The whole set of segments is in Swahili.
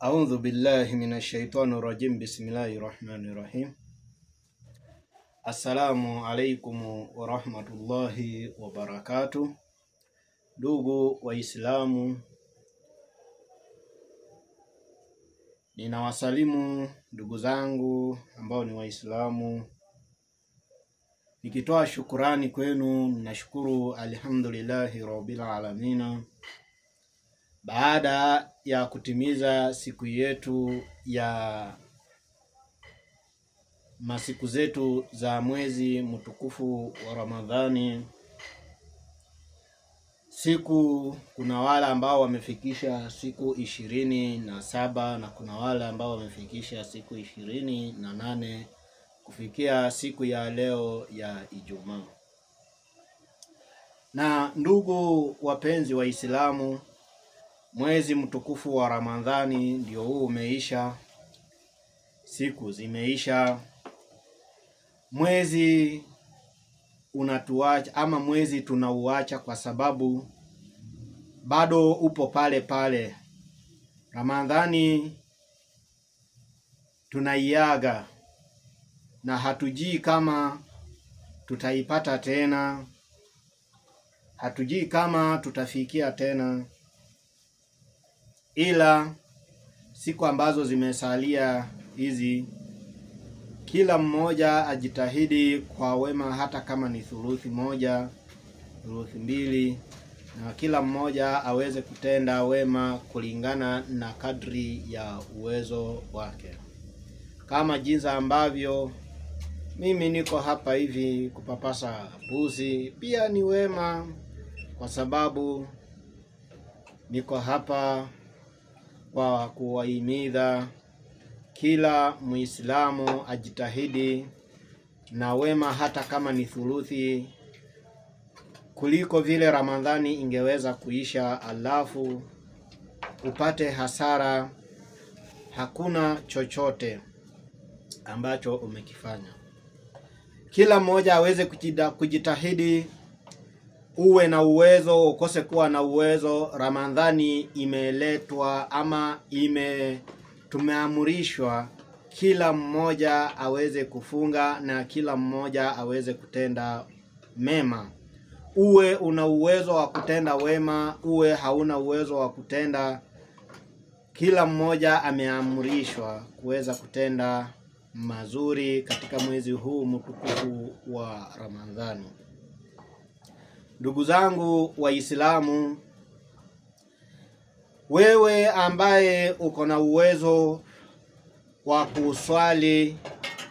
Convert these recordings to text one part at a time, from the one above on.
A'udhu billahi minash shaitani rajim. Bismillahir rahmanir rahim. Assalamu alaikum wa rahmatullahi wa barakatuh. Ndugu Waislamu, ninawasalimu ndugu zangu ambao ni Waislamu, nikitoa shukurani kwenu. Nashukuru alhamdulillahi rabbil alamin, baada ya kutimiza siku yetu ya masiku zetu za mwezi mtukufu wa Ramadhani. Kuna wale ambao wamefikisha siku 27 na kuna wale ambao wamefikisha siku 28 kufikia siku ya leo ya Ijumaa. Na ndugu wapenzi wa Islamu, mwezi mtukufu wa Ramadhani ndio huu umeisha, siku zimeisha. Mwezi unatuacha ama mwezi tunauacha kwa sababu bado upo pale pale. Ramadhani tunaiaga na hatujui kama tutaipata tena, hatujui kama tutafikia tena, ila siku ambazo zimesalia hizi, kila mmoja ajitahidi kwa wema, hata kama ni thuluthi moja, thuluthi mbili, na kila mmoja aweze kutenda wema kulingana na kadri ya uwezo wake. Kama jinsi ambavyo mimi niko hapa hivi kupapasa buzi, pia ni wema, kwa sababu niko hapa kwa kuwahimiza kila Muislamu ajitahidi na wema, hata kama ni thuluthi, kuliko vile Ramadhani ingeweza kuisha alafu upate hasara. Hakuna chochote ambacho umekifanya. Kila mmoja aweze kujitahidi, uwe na uwezo, ukose kuwa na uwezo. Ramadhani imeletwa ama tumeamrishwa kila mmoja aweze kufunga na kila mmoja aweze kutenda mema. Uwe una uwezo wa kutenda wema, uwe hauna uwezo wa kutenda, kila mmoja ameamrishwa kuweza kutenda mazuri katika mwezi huu mtukufu wa Ramadhani. Ndugu zangu Waislamu, wewe ambaye uko na uwezo wa kuswali,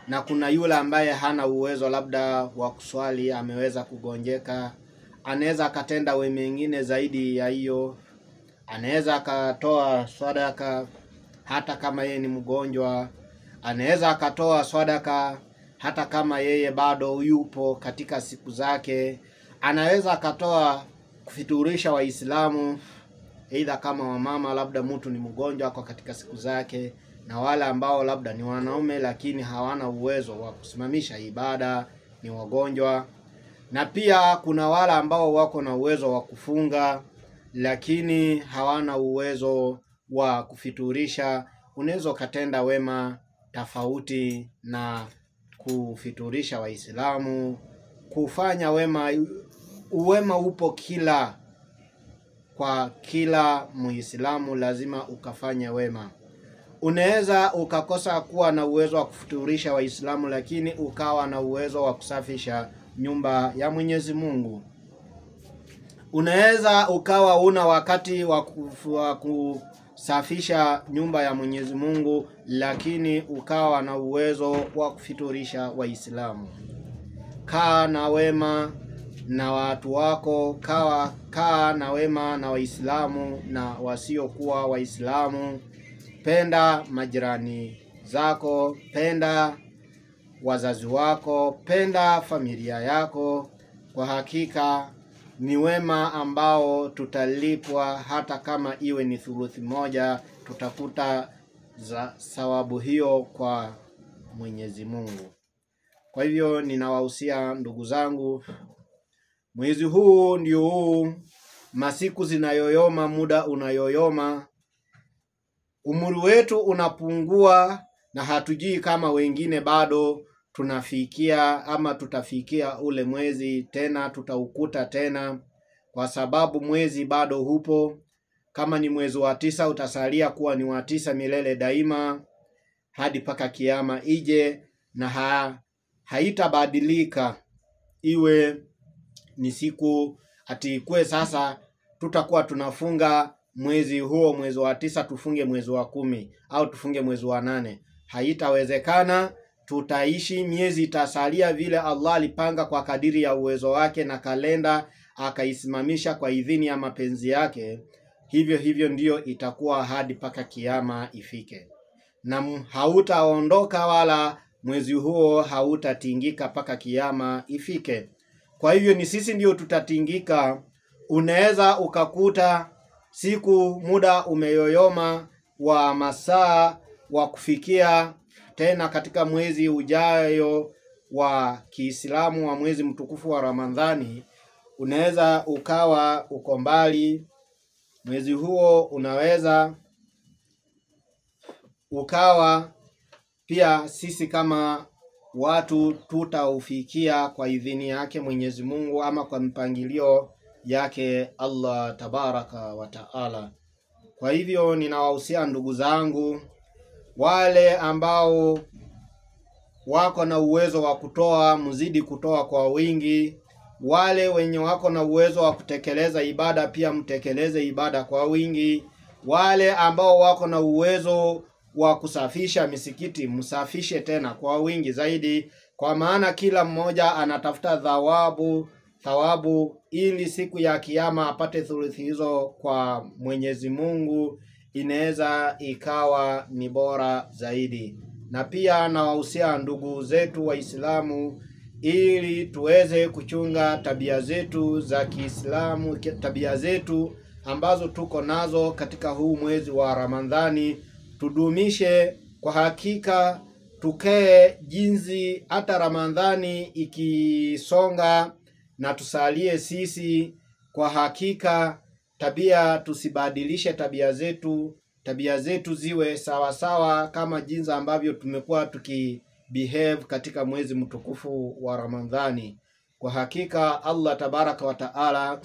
na kuna yule ambaye hana uwezo labda wa kuswali, ameweza kugonjeka, anaweza akatenda wema mengine zaidi ya hiyo. Anaweza akatoa sadaka hata kama yeye ni mgonjwa, anaweza akatoa sadaka hata kama yeye bado yupo katika siku zake, anaweza akatoa kufiturisha Waislamu, aidha kama wamama, labda mtu ni mgonjwa kwa katika siku zake, na wale ambao labda ni wanaume lakini hawana uwezo wa kusimamisha ibada, ni wagonjwa. Na pia kuna wale ambao wako na uwezo wa kufunga lakini hawana uwezo wa kufiturisha. Unaweza katenda wema tofauti na kufiturisha Waislamu, kufanya wema. Uwema upo kwa kila Muislamu, lazima ukafanya wema. Unaweza ukakosa kuwa na uwezo wa kufiturisha Waislamu lakini ukawa na uwezo wa kusafisha nyumba ya Mwenyezi Mungu. Unaweza ukawa una wakati wa kusafisha nyumba ya Mwenyezi Mungu lakini ukawa na uwezo wa kufiturisha Waislamu. Kaa na wema na watu wako, kaa na wema na Waislamu na wasiokuwa Waislamu. Penda majirani zako, penda wazazi wako, penda familia yako. Kwa hakika ni wema ambao tutalipwa, hata kama iwe ni thuluthi moja, tutakuta thawabu hiyo kwa Mwenyezi Mungu. Kwa hivyo ninawahusia ndugu zangu, mwezi huu ndio huu, masiku zinayoyoma, muda unayoyoma. umri wetu unapungua na hatujui kama wengine bado tunafikia ama tutafikia ule mwezi tena, tutaukuta tena, kwa sababu mwezi bado hupo. Kama ni mwezi wa 9 utasalia kuwa ni wa 9 milele daima hadi paka kiyama ije, na haitabadilika iwe ni siku atikwe sasa tutakuwa tunafunga mwezi huo, mwezi wa 9 tufunge mwezi wa 10 au tufunge mwezi wa 8. Haitawezekana. Tutaishi, miezi itasalia vile Allah alipanga kwa kadiri ya uwezo wake, na kalenda akaisimamisha kwa idhini ya mapenzi yake. Hivyo ndiyo itakuwa hadi paka kiyama ifike, na hautaondoka wala mwezi huo hautatingika paka kiyama ifike. Kwa hivyo ni sisi ndio tutatingika. Unaweza ukakuta siku muda umeyoyoma wa masaa wa kufikia tena katika mwezi ujayo wa Kiislamu wa mwezi mtukufu wa Ramadhani. Unaweza ukawa uko mbali, mwezi huo unaweza ukawa pia sisi kama watu tutaufikia kwa idhini yake Mwenyezi Mungu, ama kwa mpangilio yake Allah tabaraka wa taala. Kwa hivyo ninawahusia ndugu zangu, wale ambao wako na uwezo wa kutoa, mzidi kutoa kwa wingi. Wale wenye wako na uwezo wa kutekeleza ibada pia mtekeleze ibada kwa wingi. Wale ambao wako na uwezo wa kusafisha misikiti msafishe tena kwa wingi zaidi, kwa maana kila mmoja anatafuta thawabu ili siku ya kiyama apate thuluthi hizo kwa Mwenyezi Mungu. Inaweza ikawa ni bora zaidi. Na pia nawahusia ndugu zetu Waislamu ili tuweze kuchunga tabia zetu za Kiislamu, tabia zetu ambazo tuko nazo katika huu mwezi wa Ramadhani tudumishe. Kwa hakika tukee jinsi hata Ramadhani ikisonga, na tusalie sisi kwa hakika tabia, tusibadilishe tabia zetu ziwe sawa kama jinsi ambavyo tumekuwa tukibehave katika mwezi mtukufu wa Ramadhani. Kwa hakika Allah tabaraka wa taala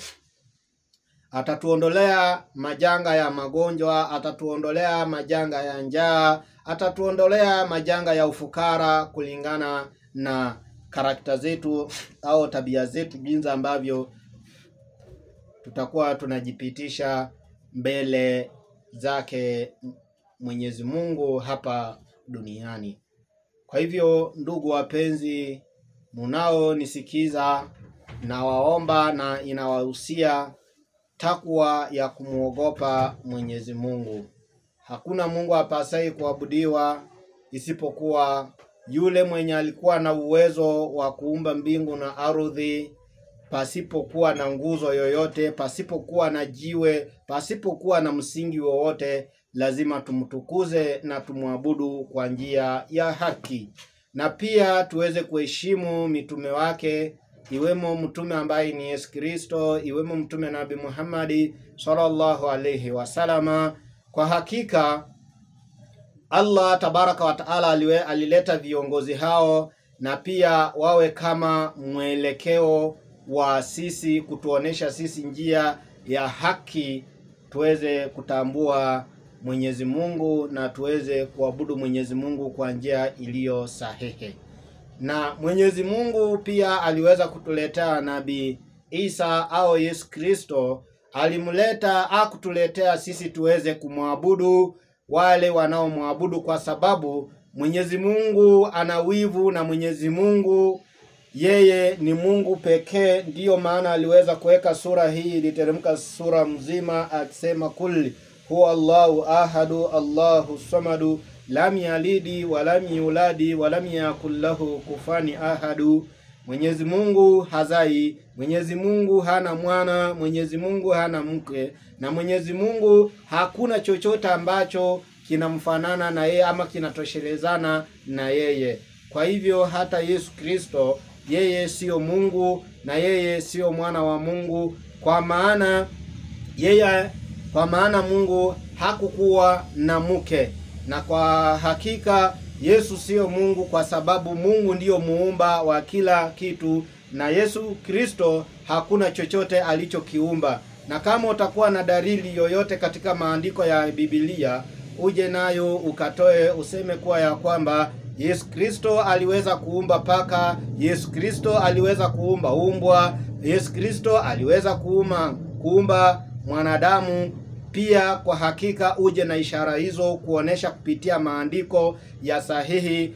atatuondolea majanga ya magonjwa, atatuondolea majanga ya njaa, atatuondolea majanga ya ufukara, kulingana na karakta zetu au tabia zetu, jinsi ambavyo tutakuwa tunajipitisha mbele zake Mwenyezi Mungu hapa duniani. Kwa hivyo ndugu wapenzi munao nisikiza, na waomba na inawahusia takwa ya kumuogopa Mwenyezi Mungu. Hakuna Mungu apasai kuabudiwa isipokuwa yule mwenye alikuwa na uwezo wa kuumba mbingu na ardhi pasipokuwa na nguzo yoyote, pasipokuwa na jiwe, pasipokuwa na msingi wowote. Lazima tumtukuze na tumuabudu kwa njia ya haki, na pia tuweze kuheshimu mitume wake, iwemo mtume ambaye ni Yesu Kristo, iwemo mtume Nabii Muhammad sallallahu alayhi wasallama. Kwa hakika Allah tabaraka wa taala alileta viongozi hao, na pia wawe kama mwelekeo wa sisi, kutuonesha sisi njia ya haki, tuweze kutambua Mwenyezi Mungu na tuweze kuabudu Mwenyezi Mungu kwa njia iliyo sahihi. Na Mwenyezi Mungu pia aliweza kutuletea Nabii Isa au Yesu Kristo, alimleta akutuletea sisi tuweze kumwabudu wale wanaomwabudu, kwa sababu Mwenyezi Mungu ana wivu, na Mwenyezi Mungu yeye ni Mungu pekee. Ndiyo maana aliweza kuweka sura hii, iliteremka sura mzima akisema kul huwa Allahu ahadu Allahu samadu lam yalidi wa lam yuladi wa lam yakul lahu kufuwan ahadu. Mwenyezi Mungu hazai, Mwenyezi Mungu hana mwana, Mwenyezi Mungu hana mke, na Mwenyezi Mungu hakuna chochote ambacho kinamfanana na yeye ama kinatoshelezana na yeye. Kwa hivyo hata Yesu Kristo yeye sio Mungu na yeye sio mwana wa Mungu, kwa maana yeye kwa maana Mungu hakukuwa na mke. Na kwa hakika Yesu sio Mungu, kwa sababu Mungu ndiyo muumba wa kila kitu, na Yesu Kristo hakuna chochote alichokiumba. Na kama utakuwa na dalili yoyote katika maandiko ya Biblia, uje nayo ukatoe, useme kuwa ya kwamba Yesu Kristo aliweza kuumba paka, Yesu Kristo aliweza kuumba umbwa, Yesu Kristo aliweza kuumba mwanadamu. Pia kwa hakika uje na ishara hizo kuonesha kupitia maandiko ya sahihi,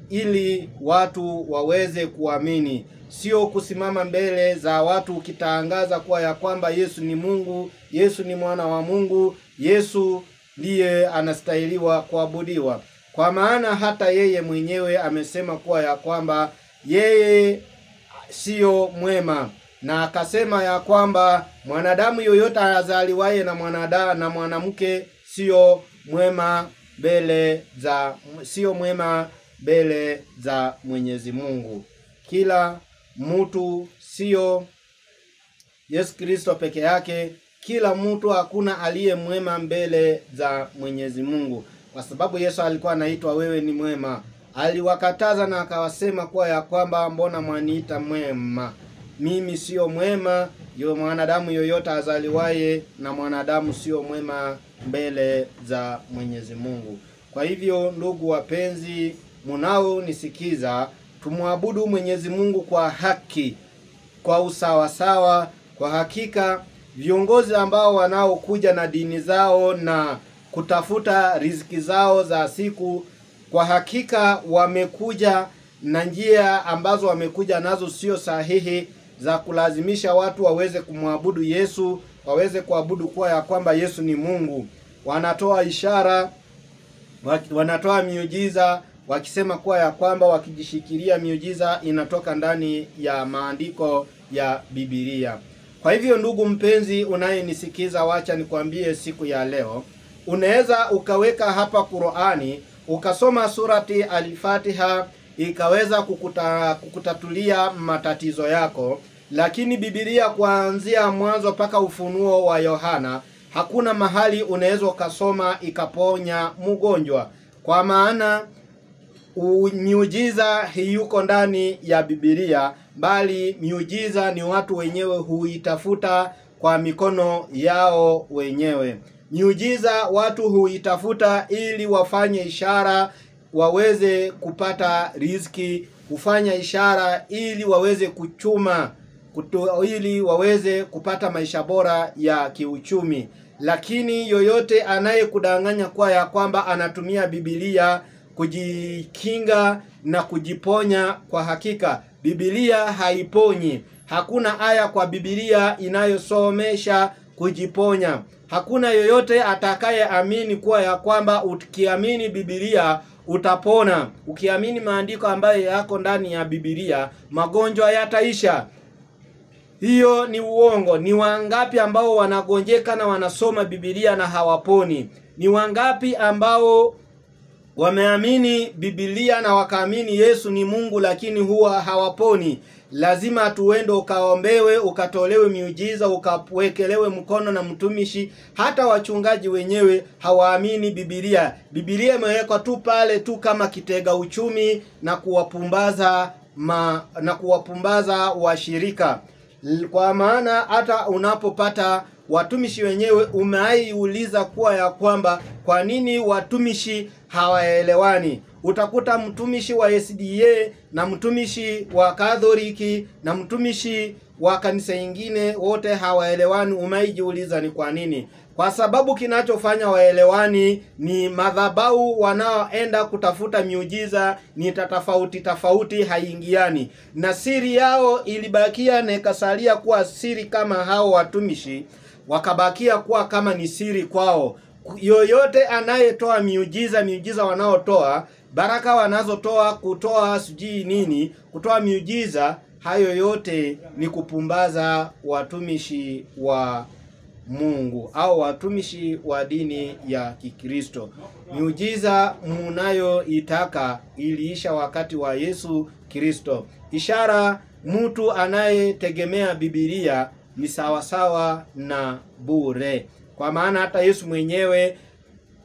ili watu waweze kuamini. Sio kusimama mbele za watu ukitangaza kuwa ya kwamba Yesu ni Mungu, Yesu ni mwana wa Mungu, Yesu ndiye anastahiliwa kuabudiwa. Kwa maana hata yeye mwenyewe amesema kuwa ya kwamba yeye sio mwema, na akasema ya kwamba mwanadamu yoyote azaliwaye na mwanamke sio mwema mbele za Mwenyezi Mungu. Kila mtu, sio Yesu Kristo peke yake, kila mtu, hakuna aliye mwema mbele za Mwenyezi Mungu. Kwa sababu Yesu alikuwa anaitwa wewe ni mwema. Aliwakataza na akawasema kuwa ya kwamba mbona mwaniita mwema? Mimi sio mwema. Mwanadamu yoyote azaliwaye na mwanadamu sio mwema mbele za Mwenyezi Mungu. Kwa hivyo ndugu wapenzi, munao nisikiza, tumwabudu Mwenyezi Mungu kwa haki, kwa usawasawa. Kwa hakika viongozi ambao wanaokuja na dini zao na kutafuta riziki zao za siku, kwa hakika wamekuja na njia ambazo wamekuja nazo sio sahihi, za kulazimisha watu waweze kumwabudu Yesu, waweze kuabudu kuwa ya kwamba Yesu ni Mungu. Wanatoa ishara, wanatoa miujiza, wakisema kuwa ya kwamba wakijishikilia miujiza inatoka ndani ya maandiko ya Biblia. Kwa hivyo ndugu mpenzi unayenisikiza, wacha nikwambie siku ya leo, unaweza ukaweka hapa Qur'ani, ukasoma surati Al-Fatiha, ikaweza kukutatulia matatizo yako. Lakini Biblia kuanzia mwanzo mpaka Ufunuo wa Yohana, hakuna mahali unaweza ukasoma ikaponya mgonjwa. Kwa maana miujiza yuko ndani ya Biblia, bali miujiza ni watu wenyewe huitafuta kwa mikono yao wenyewe. Miujiza watu huitafuta ili wafanye ishara waweze kupata riziki, kufanya ishara ili waweze kuchuma, ili waweze kupata maisha bora ya kiuchumi. Lakini yoyote anayekudanganya kwa ya kwamba anatumia Biblia kujikinga na kujiponya, kwa hakika Biblia haiponyi. Hakuna aya kwa Biblia inayosomesha kujiponya. Hakuna yoyote atakayeamini kuwa ya kwamba ukiamini Biblia utapona. Ukiamini maandiko ambayo yako ndani ya Biblia, magonjwa yataisha. Hiyo ni uongo. Ni wangapi ambao wanagonjeka na wanasoma Biblia na hawaponi? Ni wangapi ambao wameamini Biblia na wakaamini Yesu ni Mungu lakini huwa hawaponi? Lazima tuende ukaombewe, ukatolewe miujiza, ukawekelewe mkono na mtumishi. Hata wachungaji wenyewe hawaamini Biblia. Biblia imewekwa tu pale tu kama kitega uchumi na kuwapumbaza washirika. Kwa maana hata unapopata watumishi wenyewe, umeiuliza kuwa ya kwamba kwa nini watumishi hawaelewani? Utakuta mtumishi wa SDA na mtumishi wa Katholiki na mtumishi wa kanisa ingine wote hawaelewani. Umeijiuliza ni kwa nini? Kwa sababu kinachofanya waelewani ni madhabahu wanaoenda kutafuta miujiza ni tofauti, haingiani. Na siri yao ilibakia na ikasalia kuwa siri kama hao watumishi, wakabakia kuwa kama ni siri kwao. Yoyote anayetoa miujiza wanaotoa, baraka wanazotoa, kutoa sijui nini, kutoa miujiza, hayo yote ni kupumbaza watumishi wa Mungu au watumishi wa dini ya Kikristo. Miujiza mnayoitaka iliisha wakati wa Yesu Kristo. Ishara mtu anayetegemea Biblia ni sawasawa na bure. Kwa maana hata Yesu mwenyewe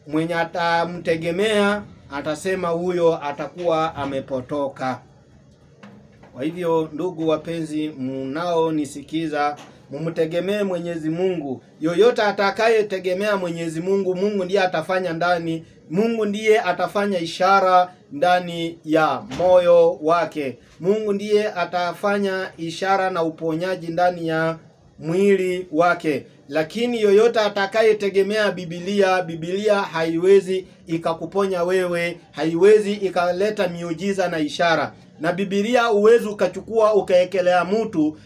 mwenye atamtegemea atasema huyo atakuwa amepotoka. Kwa hivyo ndugu wapenzi mnao nisikiza, mumtegemee Mwenyezi Mungu. Yoyote atakayetegemea Mwenyezi Mungu, Mungu ndiye atafanya ndani, Mungu ndiye atafanya ishara ndani ya moyo wake. Mungu ndiye atafanya ishara na uponyaji ndani ya mwili wake. Lakini yoyote atakayetegemea Biblia haiwezi ikakuponya wewe, haiwezi ikaleta miujiza na ishara. Na Biblia uwezi ukachukua ukaekelea mtu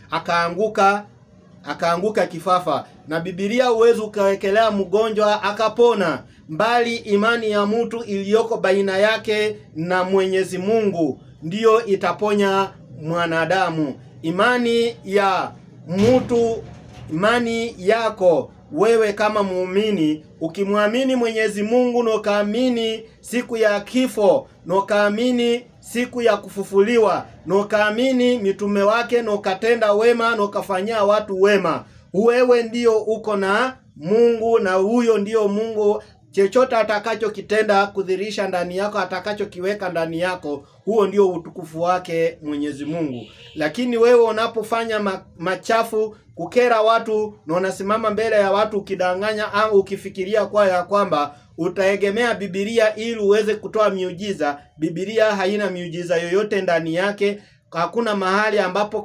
akaanguka kifafa. Na Biblia uwezi ukaekelea mgonjwa akapona. Mbali imani ya mtu iliyoko baina yake na Mwenyezi Mungu ndiyo itaponya mwanadamu. Imani ya mtu, imani yako wewe kama muumini, ukimwamini Mwenyezi Mungu na ukaamini siku ya kifo, na ukaamini siku ya kufufuliwa, na ukaamini mitume wake, na ukatenda wema, na ukafanyia watu wema, wewe ndio uko na Mungu, na huyo ndio Mungu. Chochote atakachokitenda kudhirisha ndani yako, atakachokiweka ndani yako, huo ndio utukufu wake Mwenyezi Mungu. Lakini wewe unapofanya machafu, kukera watu, na unasimama mbele ya watu ukidanganya au ukifikiria ya kwamba utaegemea Biblia ili uweze kutoa miujiza, Biblia haina miujiza yoyote ndani yake. Hakuna mahali ambapo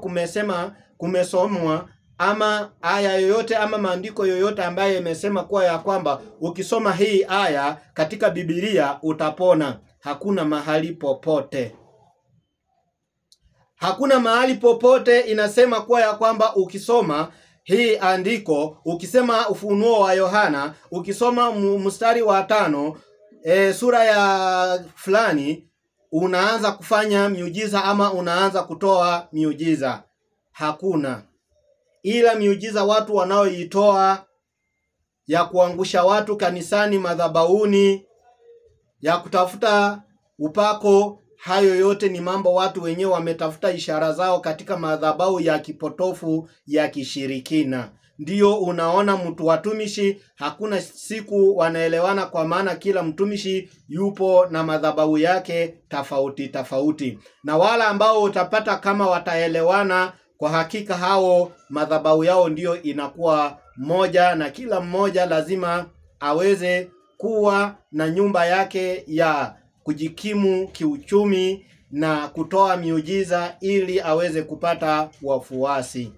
kumesomwa ama aya yoyote ama maandiko yoyote ambaye imesema ya kwamba ukisoma hii aya katika Biblia utapona. Hakuna mahali popote. Hakuna mahali popote inasema ya kwamba ukisoma hii andiko, ukisema Ufunuo wa Yohana, ukisoma mstari wa 5, sura ya fulani, unaanza kufanya miujiza ama unaanza kutoa miujiza. Hakuna. Ila miujiza watu wanaoitoa ya kuangusha watu kanisani, madhabahuni, ya kutafuta upako, hayo yote ni mambo watu wenyewe wametafuta ishara zao katika madhabahu ya kipotofu ya kishirikina. Ndiyo unaona mtu watumishi hakuna siku wanaelewana, kwa maana kila mtumishi yupo na madhabahu yake tofauti. Na wala ambao utapata kama wataelewana, kwa hakika hao madhabahu yao ndiyo inakuwa moja, na kila mmoja lazima aweze kuwa na nyumba yake ya kujikimu kiuchumi na kutoa miujiza ili aweze kupata wafuasi.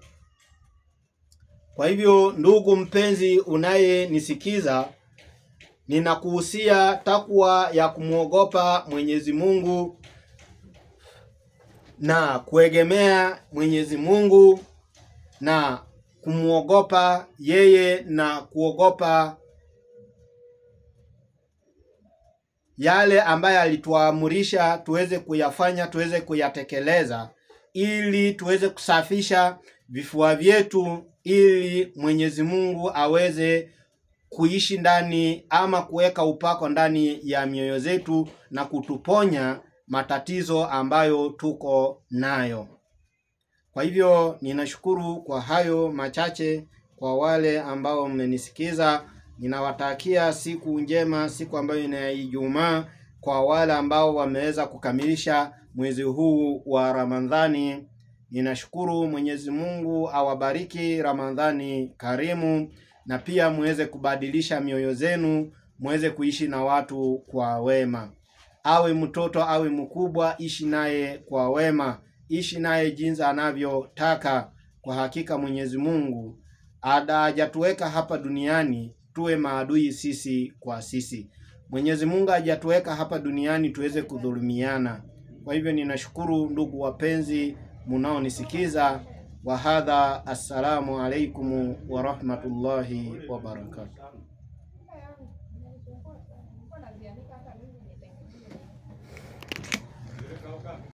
Kwa hivyo ndugu mpenzi unayenisikiza, ninakuhusia takwa ya kumuogopa Mwenyezi Mungu na kuegemea Mwenyezi Mungu na kumuogopa yeye na kuogopa yale ambaye alituamurisha tuweze kuyafanya, tuweze kuyatekeleza, ili tuweze kusafisha vifua vyetu, ili Mwenyezi Mungu aweze kuishi ndani ama kuweka upako ndani ya mioyo zetu na kutuponya matatizo ambayo tuko nayo. Kwa hivyo ninashukuru kwa hayo machache. Kwa wale ambao mmenisikiza, ninawatakia siku njema, siku ambayo ni Ijumaa. Kwa wale ambao wameweza kukamilisha mwezi huu wa Ramadhani, ninashukuru. Mwenyezi Mungu awabariki. Ramadhani karimu, na pia muweze kubadilisha mioyo zenu, muweze kuishi na watu kwa wema. Awe mtoto awe mkubwa, ishi naye kwa wema, ishi naye jinsi anavyotaka. Kwa hakika Mwenyezi Mungu hajatuweka hapa duniani tuwe maadui sisi kwa sisi. Mwenyezi Mungu hajatuweka hapa duniani tuweze kudhulumiana. Kwa hivyo ninashukuru ndugu wapenzi munaonisikiza. Wa hadha, assalamu alaikum wa rahmatullahi wa barakatuh.